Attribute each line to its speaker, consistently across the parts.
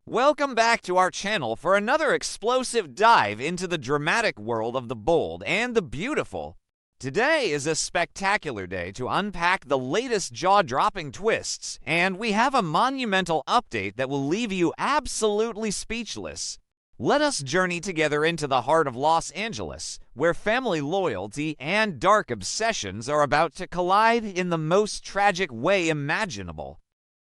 Speaker 1: Welcome back to our channel for another explosive dive into the dramatic world of the bold and the beautiful. Today is a spectacular day to unpack the latest jaw-dropping twists, and we have a monumental update that will leave you absolutely speechless. Let us journey together into the heart of Los Angeles, where family loyalty and dark obsessions are about to collide in the most tragic way imaginable.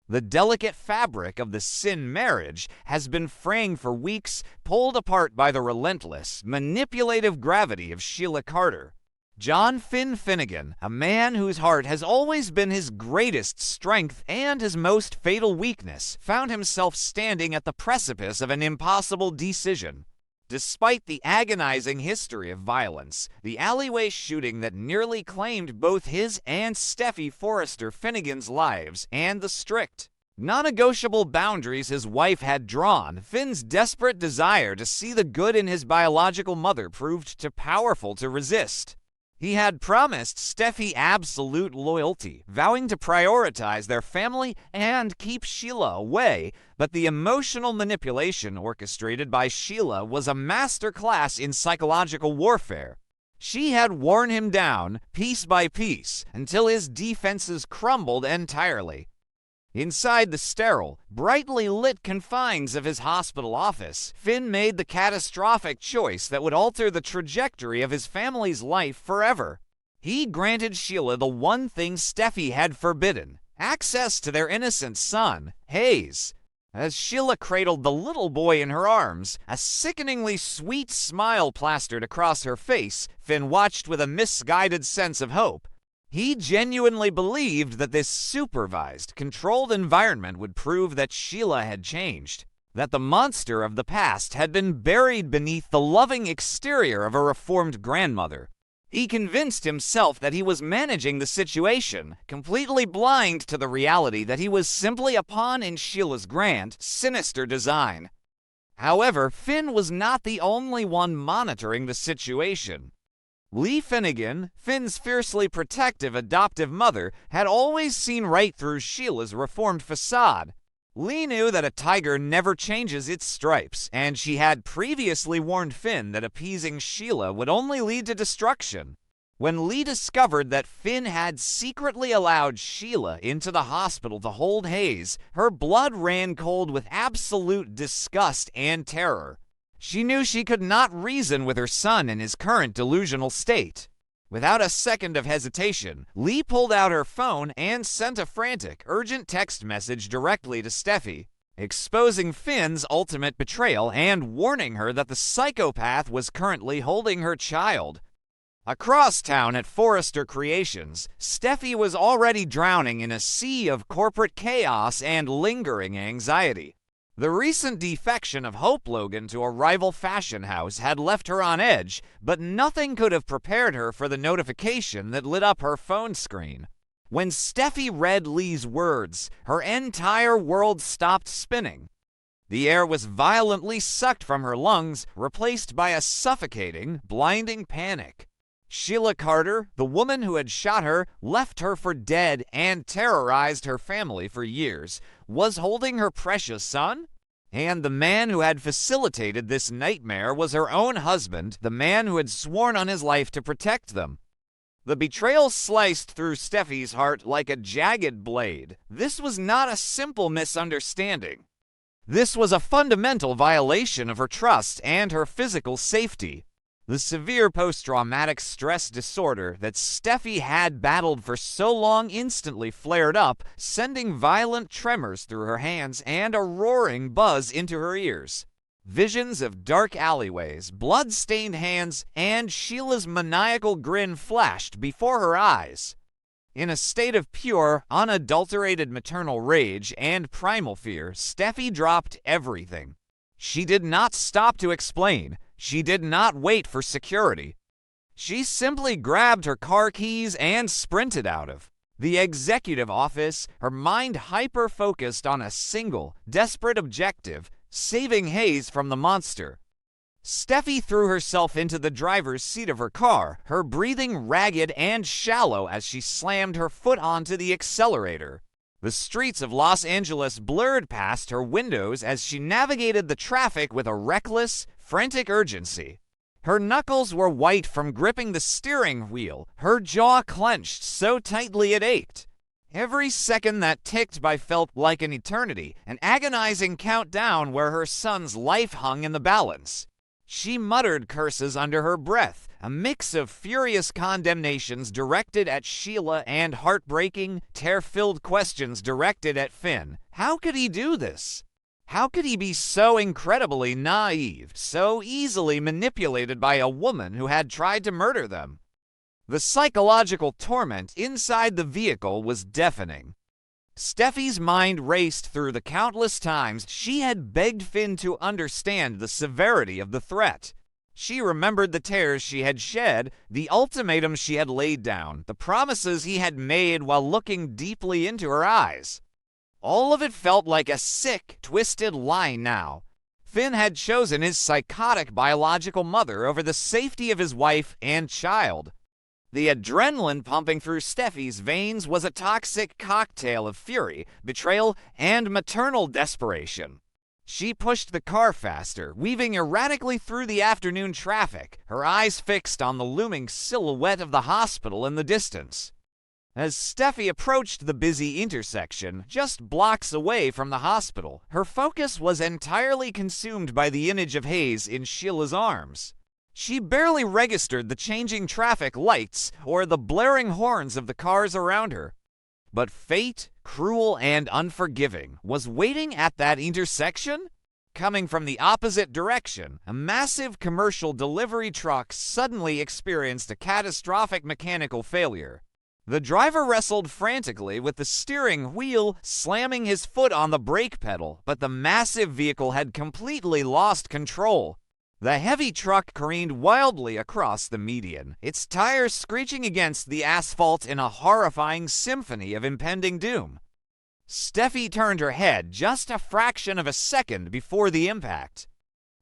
Speaker 1: The delicate fabric of the sin marriage has been fraying for weeks, pulled apart by the relentless, manipulative gravity of Sheila Carter. John Finnegan, a man whose heart has always been his greatest strength and his most fatal weakness, found himself standing at the precipice of an impossible decision. Despite the agonizing history of violence, the alleyway shooting that nearly claimed both his and Steffy Forrester Finnegan's lives, and the strict, non-negotiable boundaries his wife had drawn, Finn's desperate desire to see the good in his biological mother proved too powerful to resist. He had promised Steffy absolute loyalty, vowing to prioritize their family and keep Sheila away, but the emotional manipulation orchestrated by Sheila was a masterclass in psychological warfare. She had worn him down, piece by piece, until his defenses crumbled entirely. Inside the sterile, brightly lit confines of his hospital office, Finn made the catastrophic choice that would alter the trajectory of his family's life forever. He granted Sheila the one thing Steffy had forbidden: access to their innocent son, Hayes. As Sheila cradled the little boy in her arms, a sickeningly sweet smile plastered across her face, Finn watched with a misguided sense of hope. He genuinely believed that this supervised, controlled environment would prove that Sheila had changed, that the monster of the past had been buried beneath the loving exterior of a reformed grandmother. He convinced himself that he was managing the situation, completely blind to the reality that he was simply a pawn in Sheila's grand, sinister design. However, Finn was not the only one monitoring the situation. Lee Finnegan, Finn's fiercely protective adoptive mother, had always seen right through Sheila's reformed facade. Lee knew that a tiger never changes its stripes, and she had previously warned Finn that appeasing Sheila would only lead to destruction. When Lee discovered that Finn had secretly allowed Sheila into the hospital to hold Hayes, her blood ran cold with absolute disgust and terror. She knew she could not reason with her son in his current delusional state. Without a second of hesitation, Lee pulled out her phone and sent a frantic, urgent text message directly to Steffy, exposing Finn's ultimate betrayal and warning her that the psychopath was currently holding her child. Across town at Forrester Creations, Steffy was already drowning in a sea of corporate chaos and lingering anxiety. The recent defection of Hope Logan to a rival fashion house had left her on edge, but nothing could have prepared her for the notification that lit up her phone screen. When Steffy read Lee's words, her entire world stopped spinning. The air was violently sucked from her lungs, replaced by a suffocating, blinding panic. Sheila Carter, the woman who had shot her, left her for dead, and terrorized her family for years, was holding her precious son? And the man who had facilitated this nightmare was her own husband, the man who had sworn on his life to protect them. The betrayal sliced through Steffy's heart like a jagged blade. This was not a simple misunderstanding. This was a fundamental violation of her trust and her physical safety. The severe post-traumatic stress disorder that Steffy had battled for so long instantly flared up, sending violent tremors through her hands and a roaring buzz into her ears. Visions of dark alleyways, blood-stained hands, and Sheila's maniacal grin flashed before her eyes. In a state of pure, unadulterated maternal rage and primal fear, Steffy dropped everything. She did not stop to explain. She did not wait for security. She simply grabbed her car keys and sprinted out of the executive office, her mind hyper-focused on a single, desperate objective: saving Hayes from the monster. Steffy threw herself into the driver's seat of her car, her breathing ragged and shallow as she slammed her foot onto the accelerator. The streets of Los Angeles blurred past her windows as she navigated the traffic with a reckless, frantic urgency. Her knuckles were white from gripping the steering wheel, her jaw clenched so tightly it ached. Every second that ticked by felt like an eternity, an agonizing countdown where her son's life hung in the balance. She muttered curses under her breath, a mix of furious condemnations directed at Sheila and heartbreaking, tear-filled questions directed at Finn. How could he do this? How could he be so incredibly naive, so easily manipulated by a woman who had tried to murder them? The psychological torment inside the vehicle was deafening. Steffy's mind raced through the countless times she had begged Finn to understand the severity of the threat. She remembered the tears she had shed, the ultimatums she had laid down, the promises he had made while looking deeply into her eyes. All of it felt like a sick, twisted lie now. Finn had chosen his psychotic biological mother over the safety of his wife and child. The adrenaline pumping through Steffy's veins was a toxic cocktail of fury, betrayal, and maternal desperation. She pushed the car faster, weaving erratically through the afternoon traffic, her eyes fixed on the looming silhouette of the hospital in the distance. As Steffy approached the busy intersection, just blocks away from the hospital, her focus was entirely consumed by the image of Hayes in Sheila's arms. She barely registered the changing traffic lights or the blaring horns of the cars around her. But fate, cruel and unforgiving, was waiting at that intersection. Coming from the opposite direction, a massive commercial delivery truck suddenly experienced a catastrophic mechanical failure. The driver wrestled frantically with the steering wheel, slamming his foot on the brake pedal, but the massive vehicle had completely lost control. The heavy truck careened wildly across the median, its tires screeching against the asphalt in a horrifying symphony of impending doom. Steffy turned her head just a fraction of a second before the impact.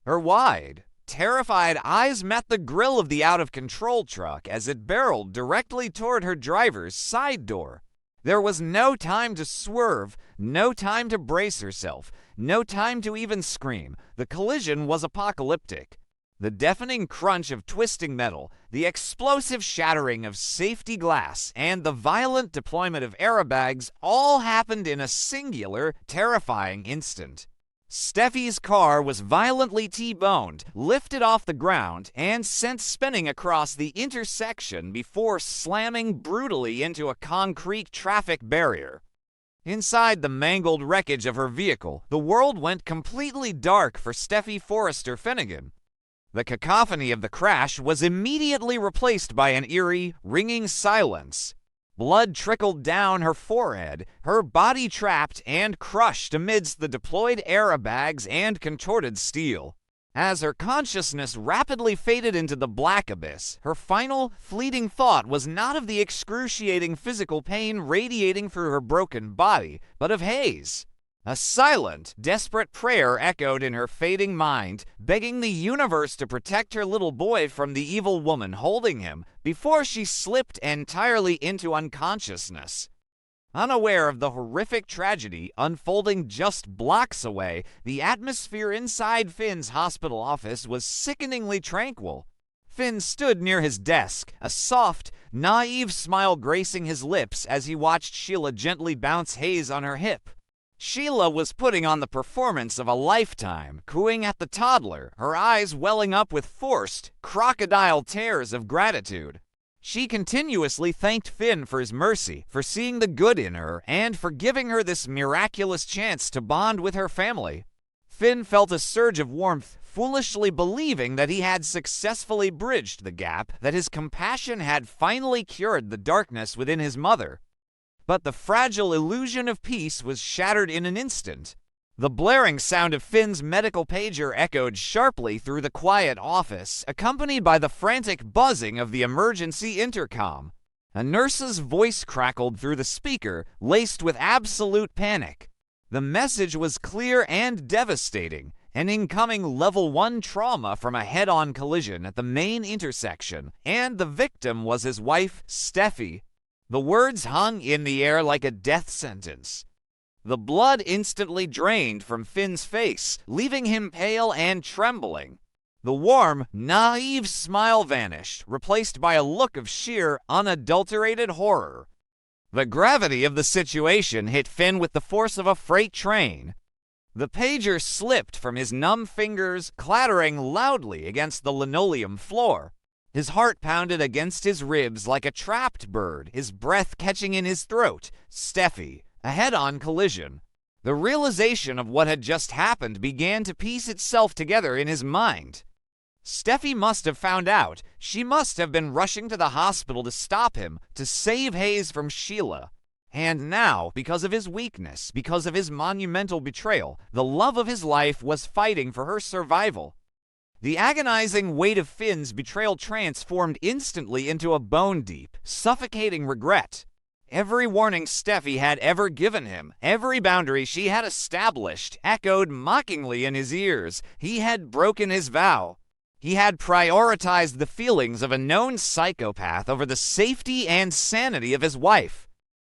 Speaker 1: Her wide, terrified eyes met the grill of the out-of-control truck as it barreled directly toward her driver's side door. There was no time to swerve, no time to brace herself, no time to even scream. The collision was apocalyptic. The deafening crunch of twisting metal, the explosive shattering of safety glass, and the violent deployment of airbags all happened in a singular, terrifying instant. Steffi's car was violently T-boned, lifted off the ground, and sent spinning across the intersection before slamming brutally into a concrete traffic barrier. Inside the mangled wreckage of her vehicle, the world went completely dark for Steffy Forrester Finnegan. The cacophony of the crash was immediately replaced by an eerie, ringing silence. Blood trickled down her forehead, her body trapped and crushed amidst the deployed airbags and contorted steel. As her consciousness rapidly faded into the black abyss, her final, fleeting thought was not of the excruciating physical pain radiating through her broken body, but of Hayes. A silent, desperate prayer echoed in her fading mind, begging the universe to protect her little boy from the evil woman holding him before she slipped entirely into unconsciousness. Unaware of the horrific tragedy unfolding just blocks away, the atmosphere inside Finn's hospital office was sickeningly tranquil. Finn stood near his desk, a soft, naive smile gracing his lips as he watched Sheila gently bounce Hayes on her hip. Sheila was putting on the performance of a lifetime, cooing at the toddler, her eyes welling up with forced, crocodile tears of gratitude. She continuously thanked Finn for his mercy, for seeing the good in her, and for giving her this miraculous chance to bond with her family. Finn felt a surge of warmth, foolishly believing that he had successfully bridged the gap, that his compassion had finally cured the darkness within his mother. But the fragile illusion of peace was shattered in an instant. The blaring sound of Finn's medical pager echoed sharply through the quiet office, accompanied by the frantic buzzing of the emergency intercom. A nurse's voice crackled through the speaker, laced with absolute panic. The message was clear and devastating, an incoming level 1 trauma from a head-on collision at the main intersection, and the victim was his wife, Steffy. The words hung in the air like a death sentence. The blood instantly drained from Finn's face, leaving him pale and trembling. The warm, naive smile vanished, replaced by a look of sheer, unadulterated horror. The gravity of the situation hit Finn with the force of a freight train. The pager slipped from his numb fingers, clattering loudly against the linoleum floor. His heart pounded against his ribs like a trapped bird, his breath catching in his throat. Steffy, a head-on collision. The realization of what had just happened began to piece itself together in his mind. Steffy must have found out. She must have been rushing to the hospital to stop him, to save Hayes from Sheila. And now, because of his weakness, because of his monumental betrayal, the love of his life was fighting for her survival. The agonizing weight of Finn's betrayal transformed instantly into a bone-deep, suffocating regret. Every warning Steffy had ever given him, every boundary she had established, echoed mockingly in his ears. He had broken his vow. He had prioritized the feelings of a known psychopath over the safety and sanity of his wife.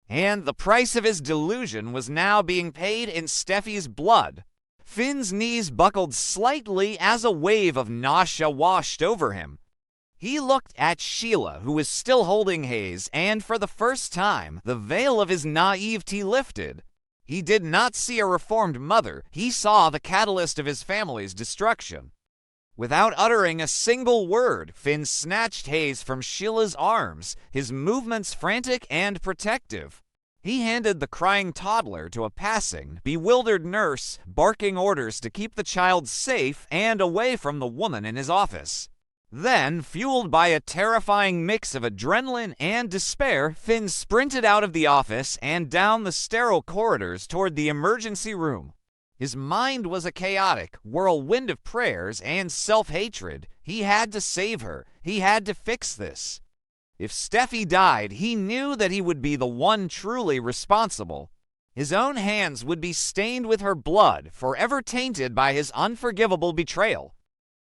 Speaker 1: And the price of his delusion was now being paid in Steffy's blood. Finn's knees buckled slightly as a wave of nausea washed over him. He looked at Sheila, who was still holding Hayes, and for the first time, the veil of his naivety lifted. He did not see a reformed mother. He saw the catalyst of his family's destruction. Without uttering a single word, Finn snatched Hayes from Sheila's arms, his movements frantic and protective. He handed the crying toddler to a passing, bewildered nurse, barking orders to keep the child safe and away from the woman in his office. Then, fueled by a terrifying mix of adrenaline and despair, Finn sprinted out of the office and down the sterile corridors toward the emergency room. His mind was a chaotic whirlwind of prayers and self-hatred. He had to save her. He had to fix this. If Steffy died, he knew that he would be the one truly responsible. His own hands would be stained with her blood, forever tainted by his unforgivable betrayal.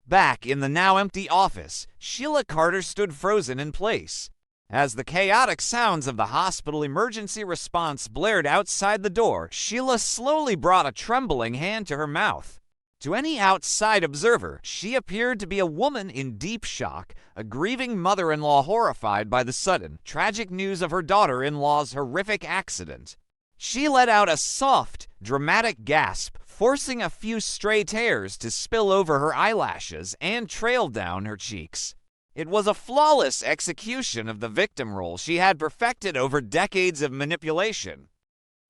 Speaker 1: Back in the now empty office, Sheila Carter stood frozen in place. As the chaotic sounds of the hospital emergency response blared outside the door, Sheila slowly brought a trembling hand to her mouth. To any outside observer, she appeared to be a woman in deep shock, a grieving mother-in-law horrified by the sudden, tragic news of her daughter-in-law's horrific accident. She let out a soft, dramatic gasp, forcing a few stray tears to spill over her eyelashes and trail down her cheeks. It was a flawless execution of the victim role she had perfected over decades of manipulation.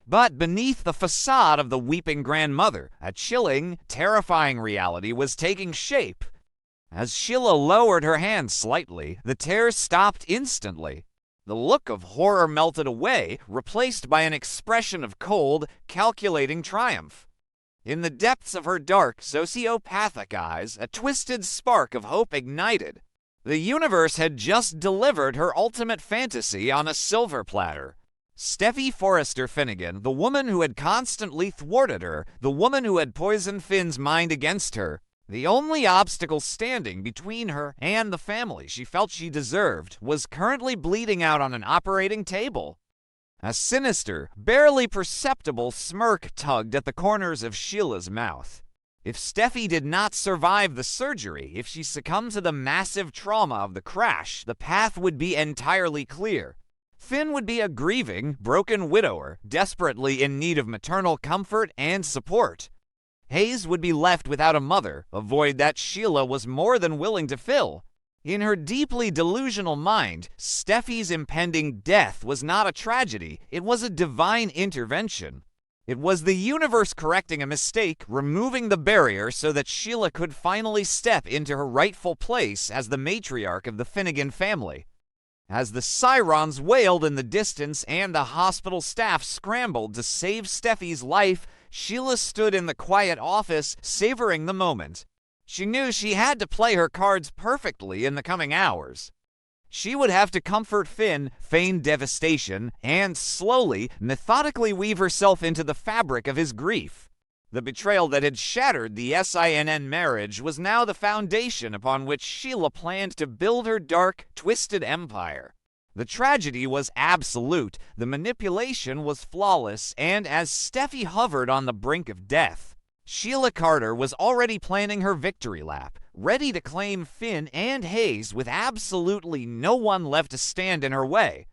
Speaker 1: But beneath the facade of the weeping grandmother, a chilling, terrifying reality was taking shape. As Sheila lowered her hand slightly, the tears stopped instantly. The look of horror melted away, replaced by an expression of cold, calculating triumph. In the depths of her dark, sociopathic eyes, a twisted spark of hope ignited. The universe had just delivered her ultimate fantasy on a silver platter. Steffy Forrester Finnegan, the woman who had constantly thwarted her, the woman who had poisoned Finn's mind against her, the only obstacle standing between her and the family she felt she deserved, was currently bleeding out on an operating table. A sinister, barely perceptible smirk tugged at the corners of Sheila's mouth. If Steffy did not survive the surgery, if she succumbed to the massive trauma of the crash, the path would be entirely clear. Finn would be a grieving, broken widower, desperately in need of maternal comfort and support. Hayes would be left without a mother, a void that Sheila was more than willing to fill. In her deeply delusional mind, Steffy's impending death was not a tragedy, it was a divine intervention. It was the universe correcting a mistake, removing the barrier so that Sheila could finally step into her rightful place as the matriarch of the Finnegan family. As the sirens wailed in the distance and the hospital staff scrambled to save Steffy's life, Sheila stood in the quiet office, savoring the moment. She knew she had to play her cards perfectly in the coming hours. She would have to comfort Finn, feign devastation, and slowly, methodically weave herself into the fabric of his grief. The betrayal that had shattered the SINN marriage was now the foundation upon which Sheila planned to build her dark, twisted empire. The tragedy was absolute, the manipulation was flawless, and as Steffi hovered on the brink of death, Sheila Carter was already planning her victory lap, ready to claim Finn and Hayes with absolutely no one left to stand in her way.